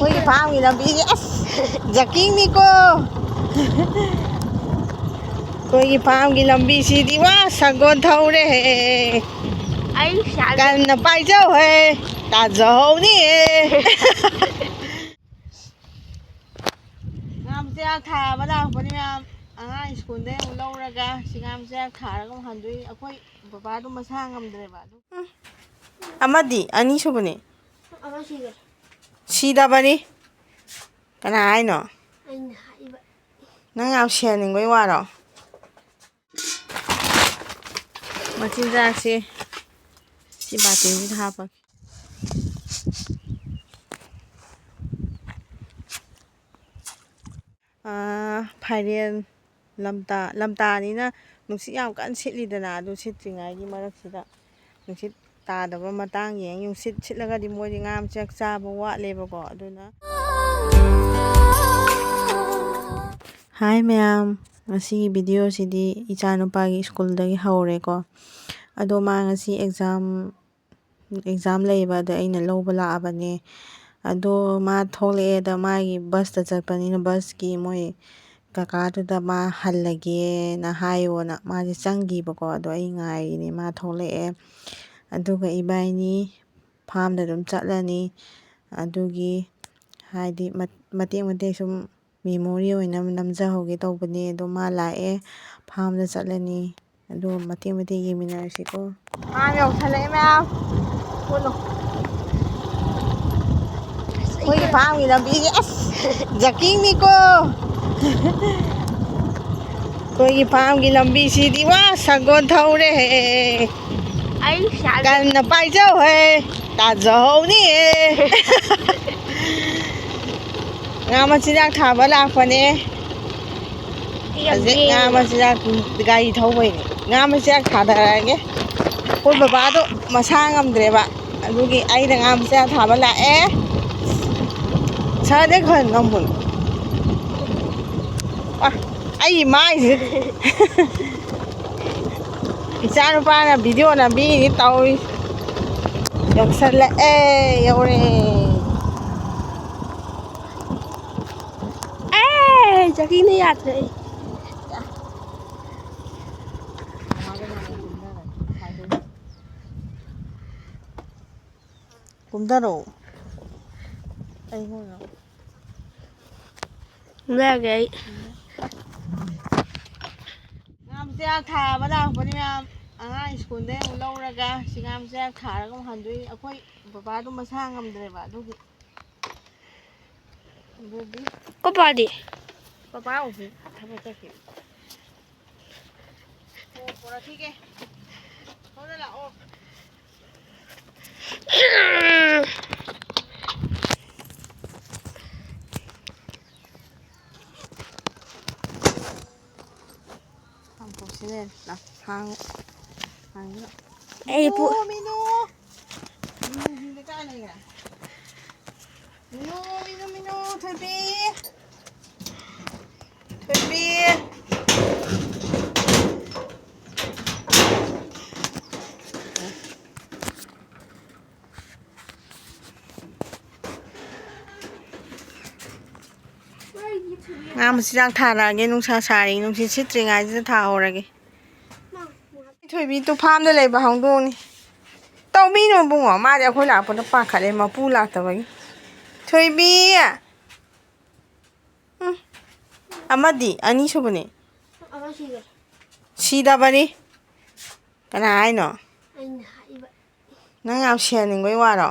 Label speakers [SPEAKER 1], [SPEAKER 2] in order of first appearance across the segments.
[SPEAKER 1] ꯑꯩꯈꯣꯏꯒꯤ ꯐꯥꯝꯒꯤ ꯂꯝꯕꯤꯁꯦ ꯑꯁ ꯖꯛꯀꯤꯡꯅꯤꯀꯣ ꯑꯩꯈꯣꯏꯒꯤ ꯐꯥꯝꯒꯤ ꯂꯝꯕꯤꯁꯤꯗꯤ ꯋꯥ ꯁꯒꯣꯜ ꯊꯧꯔꯦ ꯀꯟꯅ ꯄꯥꯏꯖꯧꯍꯦ ꯇꯥꯖꯍꯧꯅꯤꯍꯦ ꯉꯥ ꯃꯆꯥꯛ ꯊꯥꯕ ꯂꯥꯛꯄꯅꯤ ꯃꯌꯥꯝ ꯑꯉꯥꯡ ꯁ꯭ꯀꯨꯜꯗꯩ ꯑꯃꯨꯛ ꯂꯧꯔꯒ ꯁꯤ ꯉꯥ ꯃꯆꯥꯛ ꯊꯥꯔꯒ ꯑꯃꯨꯛ ꯍꯟꯗꯣꯏ ꯑꯩꯈꯣꯏ ꯕꯕꯥꯗꯣ ꯃꯁꯥ ꯉꯝꯗ꯭ꯔꯦꯕ ꯑꯃꯗꯤ ꯑꯅꯤꯁꯨꯕꯅꯤ ꯁꯤꯗꯕꯅꯤ ꯀꯅꯥ ꯍꯥꯏꯅꯣ ꯅꯪ ꯌꯥꯝ ꯁꯦꯟꯅꯤꯡꯕꯩ ꯋꯥꯔꯣ ꯃꯆꯤꯟꯖꯥꯛꯁꯦ ꯁꯤ ꯕꯥꯇꯤꯟꯁꯤꯗ ꯍꯥꯞꯄꯒꯦ ꯐꯥꯏꯔꯦꯟ ꯂꯝꯇꯥꯅꯤꯅ ꯅꯨꯡꯁꯤꯠ ꯌꯥꯝ ꯀꯟꯅ ꯁꯤꯠꯂꯤꯗꯅ ꯑꯗꯨ ꯁꯤꯠꯇ꯭ꯔꯤꯉꯩꯒꯤ ꯃꯔꯛꯁꯤꯗ ꯅꯨꯡꯁꯤꯠ ꯇꯥꯗꯕ ꯃꯇꯥꯡ ꯅꯨꯡꯁꯤꯠ ꯁꯤꯠꯂꯒꯗꯤ ꯃꯣꯏꯗꯤ ꯉꯥ ꯃꯆꯥꯛ ꯆꯥꯕ ꯋꯥꯠꯂꯦꯕꯀꯣ ꯑꯗꯨꯅ ꯍꯥꯏ ꯃꯌꯥꯝ ꯉꯁꯤꯒꯤ ꯚꯤꯗꯤꯑꯣꯁꯤꯗꯤ ꯏꯆꯥꯅꯨꯄꯥꯒꯤ ꯁ꯭ꯀꯨꯜꯗꯒꯤ ꯍꯧꯔꯦꯀꯣ ꯑꯗꯣ ꯃꯥ ꯉꯁꯤ ꯑꯦꯛꯖꯥꯝ ꯂꯩꯌꯦꯕ ꯑꯗꯣ ꯑꯩꯅ ꯂꯧꯕ ꯂꯥꯛꯑꯕꯅꯦ ꯑꯗꯣ ꯃꯥ ꯊꯣꯛꯂꯛꯑꯦꯗ ꯃꯥꯒꯤ ꯕꯁꯇꯆꯠꯄꯅꯤꯅ ꯕꯁꯀꯤ ꯃꯣꯏ ꯀꯀꯥꯗꯨꯗ ꯃꯥ ꯍꯜꯂꯒꯦꯅ ꯍꯥꯏꯌꯣꯅ ꯃꯥꯁꯦ ꯆꯪꯈꯤꯕꯀꯣ ꯑꯗꯣ ꯑꯩ ꯉꯥꯏꯔꯤꯅꯦ ꯃꯥ ꯊꯣꯛꯂꯛꯑꯦ ꯑꯗꯨꯒ ꯏꯕꯥꯏꯅꯤ ꯐꯥꯝꯗ ꯑꯗꯨꯝ ꯆꯠꯂꯅꯤ ꯑꯗꯨꯒꯤ ꯍꯥꯏꯗꯤ ꯃꯇꯦꯛ ꯁꯨꯝ ꯃꯦꯃꯣꯔꯤ ꯑꯣꯏꯅ ꯅꯝꯖꯍꯧꯒꯦ ꯇꯧꯕꯅꯦ ꯑꯗꯣ ꯃꯥ ꯂꯥꯛꯑꯦ ꯐꯥꯝꯗ ꯆꯠꯂꯅꯤ ꯑꯗꯣ ꯃꯇꯦꯛ ꯌꯦꯡꯃꯤꯟꯅꯔꯁꯤꯀꯣ ꯐꯥꯝ ꯌꯧꯁꯜꯂꯛꯑꯦ ꯃꯌꯥꯝ ꯄꯨꯜꯂꯣ ꯑꯩꯈꯣꯏꯒꯤ ꯐꯥꯝꯒꯤ ꯂꯝꯕꯤꯁꯦ ꯑꯁ ꯖꯛꯀꯤꯡꯅꯤꯀꯣ ꯑꯩꯈꯣꯏꯒꯤ ꯐꯥꯝꯒꯤ ꯂꯝꯕꯤꯁꯤꯗꯤ ꯋꯥ ꯁꯒꯣꯜ ꯊꯧꯔꯦ ꯀꯟꯅ ꯄꯥꯏꯖꯧꯍꯦ ꯇꯥꯖꯍꯧꯅꯤꯍꯦ ꯉꯥ ꯃꯆꯤꯟꯖꯥꯛ ꯊꯥꯕ ꯂꯥꯛꯄꯅꯦ ꯍꯧꯖꯤꯛ ꯉꯥ ꯃꯆꯤꯟꯖꯥꯛ ꯒꯥꯔꯤ ꯊꯧꯕꯩꯅꯦ ꯉꯥ ꯃꯆꯤꯟꯖꯥꯛ ꯊꯥꯊꯔꯛꯑꯒꯦ ꯑꯩꯈꯣꯏ ꯕꯕꯥꯗꯣ ꯃꯁꯥ ꯉꯝꯗ꯭ꯔꯦꯕ ꯑꯗꯨꯒꯤ ꯑꯩꯅ ꯉꯥ ꯃꯆꯤꯟꯖꯥꯛ ꯊꯥꯕ ꯂꯥꯛꯑꯦ ꯁꯥꯗꯦ ꯈꯔ ꯉꯝꯕꯨꯅ ꯑꯩꯒꯤ ꯃꯥꯏꯁꯦ ꯏꯆꯥ ꯅꯨꯄꯥꯅ ꯚꯤꯗꯤꯑꯣ ꯅꯝꯕꯤꯔꯤ ꯇꯧꯔꯤ ꯌꯧꯁꯜꯂꯛꯑꯦ ꯌꯧꯔꯦ
[SPEAKER 2] ꯖꯛꯀꯤꯡꯅ ꯌꯥꯗ꯭ꯔꯦ
[SPEAKER 1] ꯀꯨꯝꯊꯔꯛꯑꯣ ꯑꯩꯉꯣꯟꯗ
[SPEAKER 2] ꯀꯨꯝꯊꯔꯒꯦ ꯑꯩ
[SPEAKER 1] ꯉꯥ ꯃꯆꯥꯛ ꯊꯥꯕ ꯂꯥꯛꯄꯅꯤ ꯃꯌꯥꯝ ꯑꯉꯥꯡ ꯁ꯭ꯀꯨꯜꯗꯩ ꯑꯃꯨꯛ ꯂꯧꯔꯒ ꯁꯤ ꯉꯥ ꯃꯆꯥꯛ ꯊꯥꯔꯒ ꯑꯃꯨꯛ ꯍꯟꯗꯣꯏ ꯑꯩꯈꯣই ꯕꯕꯥꯗꯣ ꯃꯁꯥ ꯉꯝꯗ꯭ꯔꯦꯕ ꯑꯗꯨꯒꯤ
[SPEAKER 2] ꯄꯥꯄꯥꯗꯤ
[SPEAKER 1] ꯄꯄꯥ ꯑꯣꯐꯤꯁ ꯊꯕꯛ ꯆꯠꯈꯤ ꯄꯣꯔꯛꯈꯤꯒꯦ ꯁꯣꯝꯗ ꯂꯥꯛꯑꯣ ꯃꯤꯅꯨ ꯀꯥꯏ ꯂꯩꯒ꯭ꯔꯦ ꯃꯤꯅꯨ ꯊꯣꯏꯕꯤ ꯉꯥ ꯃꯆꯤꯟꯖꯥꯛ ꯊꯥꯔꯛꯑꯒꯦ ꯅꯨꯡꯁꯥ ꯁꯥꯔꯤ ꯅꯨꯡꯁꯤꯠ ꯁꯤꯠꯇ꯭ꯔꯤꯉꯩꯁꯤꯗ ꯊꯥꯍꯧꯔꯒꯦ ꯊꯣꯏꯕꯤꯗꯨ ꯐꯥꯝꯗ ꯂꯩꯕ ꯍꯧꯗꯣꯡꯅꯤ ꯇꯧꯕꯤꯅꯨ ꯕꯨꯡꯉꯣ ꯃꯥꯗꯤ ꯑꯩꯈꯣꯏ ꯂꯥꯛꯄꯗ ꯄꯥꯈꯠꯂꯦ ꯃꯄꯨ ꯂꯥꯛꯇꯕꯒꯤ ꯊꯣꯏꯕꯤ ꯑꯃꯗꯤ ꯑꯅꯤꯁꯨꯕꯅꯤ ꯁꯤꯗꯕꯅꯤ ꯀꯅꯥ ꯍꯥꯏꯅꯣ ꯅꯪ ꯌꯥꯝ ꯁꯦꯟꯅꯤꯡꯕꯩ ꯋꯥꯔꯣ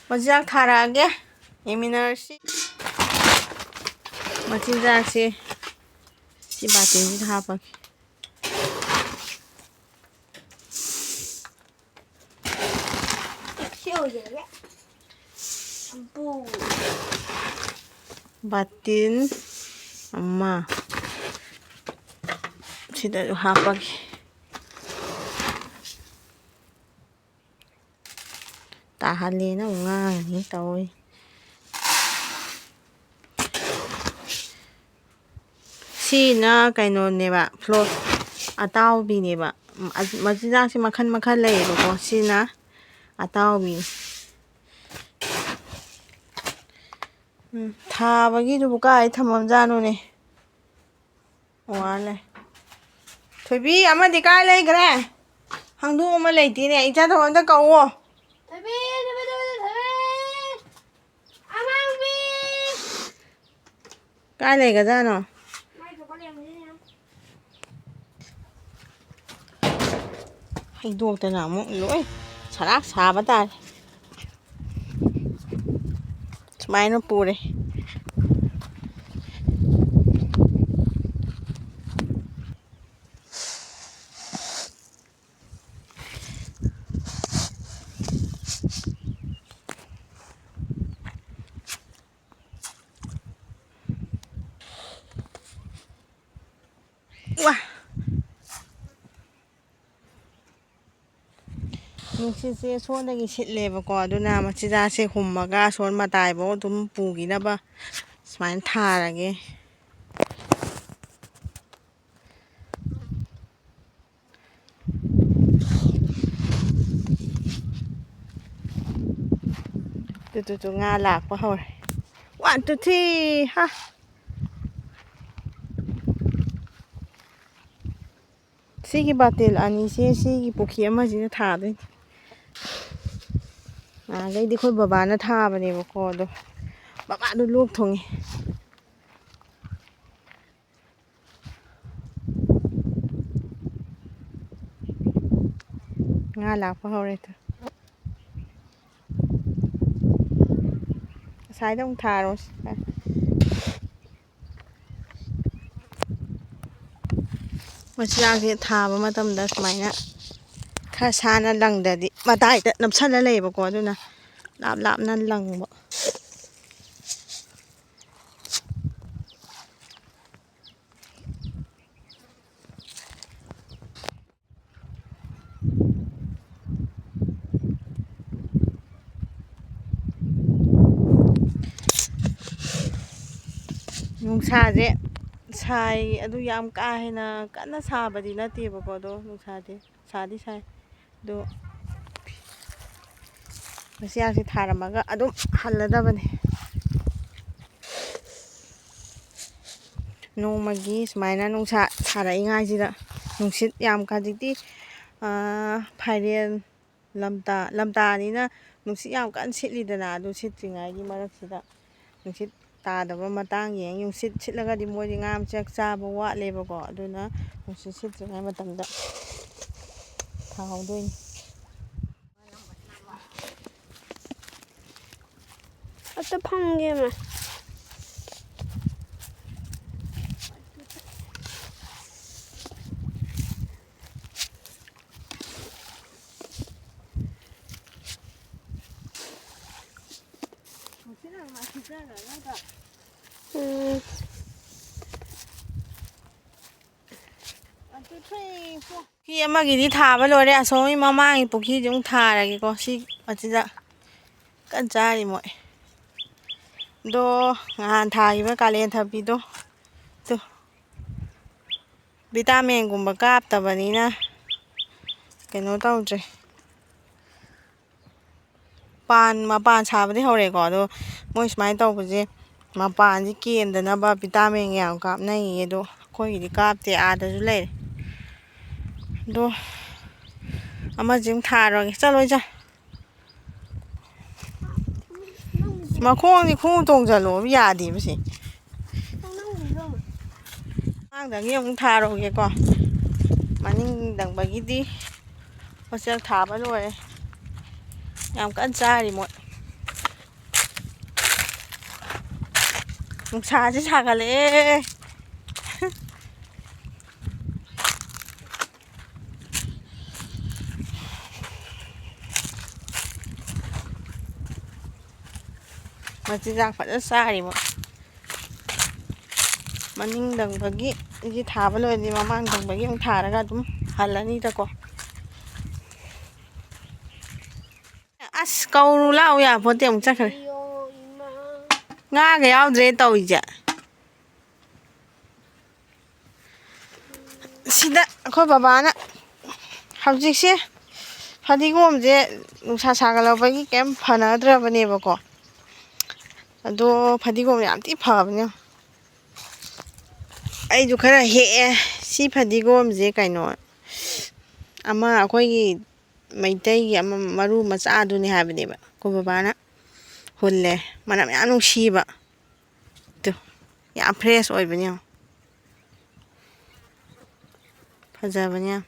[SPEAKER 1] ꯃꯆꯤꯟꯖꯥꯛ ꯊꯥꯔꯛꯑꯒꯦ ꯌꯦꯡꯃꯤꯟꯅꯔꯁꯤ ꯃꯆꯤꯟꯖꯥꯛꯁꯦ ꯁꯤ ꯕꯥꯇꯤꯟꯁꯤꯗ ꯍꯥꯞꯄꯒꯦ ꯕꯥꯇꯤꯟ ꯑꯃ ꯁꯤꯗꯁꯨ ꯍꯥꯞꯄꯒꯦ ꯇꯥꯍꯜꯂꯦꯅ ꯑꯃꯨꯛ ꯉꯥꯡꯉꯤ ꯇꯧꯋꯤ ꯁꯤꯅ ꯀꯩꯅꯣꯅꯦꯕ ꯑꯇꯥꯎꯕꯤꯅꯦꯕ ꯃꯆꯤꯟꯖꯥꯛꯁꯦ ꯃꯈꯜ ꯂꯩꯌꯦꯕꯀꯣ ꯁꯤꯅ ꯑꯇꯥꯎꯕꯤ ꯊꯥꯕꯒꯤꯗꯨꯕꯨ ꯀꯥꯏ ꯊꯝꯃꯝꯖꯥꯠꯅꯣꯅꯦ ꯋꯥꯂꯦ ꯊꯣꯏꯕꯤ ꯑꯃꯗꯤ ꯀꯥꯏ ꯂꯩꯈ꯭ꯔꯦ ꯍꯪꯗꯣꯛ ꯑꯃ ꯂꯩꯇꯦꯅꯦ ꯏꯆꯥ ꯊꯧ ꯑꯝꯇ ꯀꯧꯋꯣ ꯀꯥꯏ ꯂꯩꯒꯖꯥꯠꯅꯣ ꯍꯩꯗꯣꯛꯇꯅ ꯑꯃꯨꯛ ꯂꯣꯏ ꯁꯂꯥꯛ ꯁꯥꯕ ꯇꯥꯔꯦ ꯁꯨꯃꯥꯏꯅ ꯄꯨꯔꯦ ꯋꯥ ꯅꯨꯡꯁꯤꯠꯁꯦ ꯁꯣꯟꯗꯒꯤ ꯁꯤꯠꯂꯦꯕꯀꯣ ꯑꯗꯨꯅ ꯃꯆꯤꯟꯖꯥꯛꯁꯦ ꯍꯨꯝꯃꯒ ꯑꯁꯣꯟ ꯃꯇꯥꯏꯐꯥꯎ ꯑꯗꯨꯝ ꯄꯨꯈꯤꯅꯕ ꯁꯨꯃꯥꯏꯅ ꯊꯥꯔꯒꯦ ꯇꯨ ꯉꯥ ꯂꯥꯛꯄ ꯍꯧꯔꯦ 1 2 3 ꯍꯥ ꯁꯤꯒꯤ ꯕꯥꯇꯤꯜ ꯑꯅꯤꯁꯦ ꯁꯤꯒꯤ ꯄꯨꯈ꯭ꯔꯤ ꯑꯃꯁꯤꯗ ꯊꯥꯗꯣꯏꯅꯤ ꯅꯍꯥꯟꯈꯩꯗꯤ ꯑꯩꯈꯣꯏ ꯕꯕꯥꯅ ꯊꯥꯕꯅꯦꯕꯀꯣ ꯑꯗꯣ ꯕꯕꯥꯗꯣ ꯂꯣꯛ ꯊꯨꯡꯉꯤ ꯉꯥ ꯂꯥꯛꯄ ꯍꯧꯔꯦ ꯇꯨ ꯑꯁꯥꯏꯗ ꯑꯃꯨꯛ ꯊꯥꯔꯣ ꯃꯆꯤꯟꯖꯥꯛꯁꯦ ꯊꯥꯕ ꯃꯇꯝꯗ ꯁꯨꯃꯥꯏꯅ ꯈꯔ ꯁꯥꯅ ꯂꯪꯗꯗꯤ ꯃꯇꯥꯏꯗ ꯅꯞꯁꯜꯂ ꯂꯩꯌꯦꯕꯀꯣ ꯑꯗꯨꯅ ꯂꯥꯞ ꯂꯥꯞꯅ ꯂꯪꯕ ꯅꯨꯡꯁꯥꯁꯦ ꯁꯥꯏ ꯑꯗꯨ ꯌꯥꯝ ꯀꯥ ꯍꯦꯟꯅ ꯀꯟꯅ ꯁꯥꯕꯗꯤ ꯅꯠꯇꯦꯕꯀꯣ ꯑꯗꯣ ꯅꯨꯡꯁꯥꯗꯤ ꯁꯥꯗꯤ ꯁꯥꯏ ꯑꯗꯣ ꯃꯆꯤꯟꯖꯥꯛꯁꯦ ꯊꯥꯔꯝꯃꯒ ꯑꯗꯨꯝ ꯍꯜꯂꯗꯕꯅꯤ ꯅꯣꯡꯃꯒꯤ ꯁꯨꯃꯥꯏꯅ ꯅꯨꯡꯁꯥ ꯁꯥꯔꯛꯏꯉꯥꯏꯁꯤꯗ ꯅꯨꯡꯁꯤꯠ ꯌꯥꯝ ꯍꯧꯖꯤꯛꯇꯤ ꯐꯥꯏꯔꯦꯟ ꯂꯝꯇꯥꯅꯤꯅ ꯅꯨꯡꯁꯤꯠ ꯌꯥꯝ ꯀꯟꯅ ꯁꯤꯠꯂꯤꯗꯅ ꯑꯗꯨ ꯁꯤꯠꯇ꯭ꯔꯤꯉꯩꯒꯤ ꯃꯔꯛꯁꯤꯗ ꯅꯨꯡꯁꯤꯠ ꯇꯥꯗꯕ ꯃꯇꯥꯡ ꯌꯦꯡꯉꯤ ꯅꯨꯡꯁꯤꯠ ꯁꯤꯠꯂꯒꯗꯤ ꯃꯣꯏꯗꯤ ꯉꯥ ꯃꯆꯥꯛ ꯆꯥꯕ ꯋꯥꯠꯂꯦꯕꯀꯣ ꯑꯗꯨꯅ ꯅꯨꯡꯁꯤꯠ ꯁꯤꯠꯇ꯭ꯔꯤꯉꯩ ꯃꯇꯝꯗ ꯊꯥꯍꯧꯗꯣꯏꯅꯤ
[SPEAKER 2] ꯑꯇ ꯐꯪꯒꯦꯃ
[SPEAKER 1] ꯄꯨꯈ꯭ꯔꯤ ꯑꯃꯒꯤꯗꯤ ꯊꯥꯕ ꯂꯣꯏꯔꯦ ꯑꯁꯣꯝꯒꯤ ꯃꯃꯥꯡꯒꯤ ꯄꯨꯈ꯭ꯔꯤꯗꯤ ꯑꯃꯨꯛ ꯊꯥꯔꯒꯦꯀꯣ ꯁꯤ ꯃꯆꯤꯟꯖꯥꯛ ꯀꯟꯅ ꯆꯥꯔꯤ ꯃꯣꯏ ꯑꯗꯣ ꯅꯍꯥꯟ ꯊꯥꯈꯤꯕ ꯀꯥꯂꯦꯟ ꯊꯕꯤꯗꯣ ꯚꯤꯇꯥꯃꯤꯟꯒꯨꯝꯕ ꯀꯥꯞꯇꯕꯅꯤꯅ ꯀꯩꯅꯣ ꯇꯧꯗ꯭ꯔꯦ ꯃꯄꯥꯟ ꯁꯥꯕꯗꯤ ꯍꯧꯔꯦꯀꯣ ꯑꯗꯣ ꯃꯣꯏ ꯁꯨꯃꯥꯏꯅ ꯇꯧꯕꯁꯦ ꯃꯄꯥꯟꯁꯤ ꯀꯦꯟꯗꯅꯕ ꯚꯤꯇꯥꯃꯤꯟ ꯌꯥꯝ ꯀꯥꯞꯅꯩꯌꯦ ꯑꯗꯣ ꯑꯩꯈꯣꯏꯒꯤꯗꯤ ꯀꯥꯞꯇꯦ ꯑꯥꯗꯁꯨ ꯂꯩꯔꯦ ꯑꯗꯣ ꯑꯃꯁꯤ ꯑꯃꯨꯛ ꯊꯥꯔꯒꯦ ꯆꯠꯂꯣ ꯃꯈꯣꯡꯗꯤ ꯈꯣꯡꯎꯞ ꯇꯣꯡꯁꯤꯜꯂꯣꯕ ꯌꯥꯗꯦꯕ ꯁꯤ ꯃꯃꯥꯡꯗꯒꯤ ꯑꯃꯨꯛ ꯊꯥꯔꯣꯒꯦꯀꯣ ꯃꯅꯤꯡ ꯊꯪꯕꯒꯤꯗꯤ ꯃꯆꯜ ꯊꯥꯕ ꯂꯣꯏꯔꯦ ꯌꯥꯝ ꯀꯟꯅ ꯆꯥꯔꯤ ꯃꯣꯏ ꯅꯨꯡꯁꯥꯁꯦ ꯁꯥꯒꯠꯂꯛꯑꯦ ꯃꯆꯤꯟꯖꯥꯛ ꯐꯖꯅ ꯆꯥꯔꯤ ꯃꯣꯏ ꯃꯅꯤꯡ ꯊꯪꯕꯒꯤ ꯁꯤ ꯊꯥꯕ ꯂꯣꯏꯔꯗꯤ ꯃꯃꯥꯡ ꯊꯪꯕꯒꯤ ꯑꯃꯨꯛ ꯊꯥꯔꯒ ꯑꯗꯨꯝ ꯍꯜꯂꯅꯤꯗꯀꯣ ꯑꯁ ꯀꯧꯔꯨ ꯂꯥꯛꯎ ꯌꯥꯄꯣꯠꯇꯦ ꯑꯃꯨꯛ ꯆꯠꯈ꯭ꯔꯦ ꯉꯥꯒ ꯌꯥꯎꯗ꯭ꯔꯦ ꯇꯧꯔꯤꯁꯦ ꯁꯤꯗ ꯑꯩꯈꯣꯏ ꯕꯕꯥꯅ ꯍꯧꯖꯤꯛꯁꯦ ꯐꯗꯤꯒꯣꯝꯁꯦ ꯅꯨꯡꯁꯥ ꯁꯥꯒꯠꯂꯛꯄꯒꯤ ꯀꯩꯝ ꯐꯅꯗ꯭ꯔꯕꯅꯦꯕꯀꯣ ꯑꯗꯣ ꯐꯗꯤꯒꯣꯝ ꯌꯥꯝ ꯊꯤ ꯐꯕꯅꯦ ꯑꯩꯁꯨ ꯈꯔ ꯍꯦꯛꯑꯦ ꯁꯤ ꯐꯗꯤꯒꯣꯝꯁꯦ ꯀꯩꯅꯣ ꯑꯃ ꯑꯩꯈꯣꯏꯒꯤ ꯃꯩꯇꯩꯒꯤ ꯑꯃ ꯃꯔꯨ ꯃꯆꯥꯗꯨꯅꯤ ꯍꯥꯏꯕꯅꯦꯕ ꯑꯩꯈꯣꯏ ꯕꯕꯥꯅ ꯍꯨꯜꯂꯦ ꯃꯅꯝ ꯌꯥꯝ ꯅꯨꯡꯁꯤꯕ ꯌꯥꯝ ꯐ꯭ꯔꯦꯁ ꯑꯣꯏꯕꯅꯦ ꯌꯦꯡꯉꯣ ꯐꯖꯕꯅꯦ ꯌꯥꯝ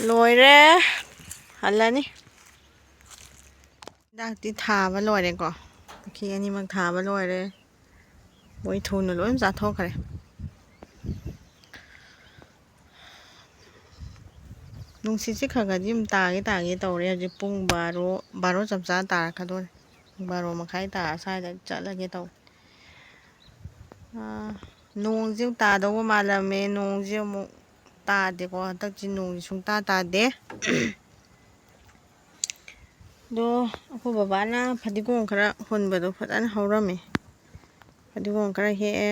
[SPEAKER 1] ꯂꯣꯏꯔꯦ ꯍꯜꯂꯅꯤ ꯍꯤꯗꯥꯛꯇꯤ ꯊꯥꯕ ꯂꯣꯏꯔꯦꯀꯣ ꯄꯨꯈ꯭ꯔꯤ ꯑꯅꯤꯃꯛ ꯊꯥꯕ ꯂꯣꯏꯔꯦ ꯃꯣꯏ ꯊꯨꯅ ꯂꯣꯏ ꯆꯥꯊꯣꯛꯈ꯭ꯔꯦ ꯅꯨꯡꯁꯤꯠꯁꯦ ꯈꯔ ꯈꯔꯗꯤ ꯑꯗꯨꯝ ꯇꯥꯒꯦ ꯇꯧꯔꯦ ꯍꯧꯖꯤꯛ ꯄꯨꯡ ꯕꯥꯔꯣ ꯆꯞ ꯆꯥ ꯇꯥꯔꯛꯀꯗꯣꯔꯦ 12:30 ꯇꯥꯔ ꯁ꯭ꯋꯥꯏꯗ ꯆꯠꯂꯒꯦ ꯇꯧ ꯅꯣꯡꯁꯦ ꯇꯥꯗꯧꯕ ꯃꯥꯜꯂꯝꯃꯦ ꯅꯣꯡꯁꯦ ꯑꯃꯨꯛ ꯇꯥꯗꯦꯀꯣ ꯍꯟꯗꯛꯁꯤ ꯅꯣꯡꯁꯤ ꯁꯨꯡꯇꯥ ꯇꯥꯗꯦ ꯑꯗꯣ ꯑꯩꯈꯣꯏ ꯕꯕꯥꯅ ꯐꯗꯤꯒꯣꯝ ꯈꯔ ꯍꯨꯟꯕꯗꯣ ꯐꯖꯅ ꯍꯧꯔꯝꯃꯦ ꯐꯗꯤꯒꯣꯝ ꯈꯔ ꯍꯦꯛꯑꯦ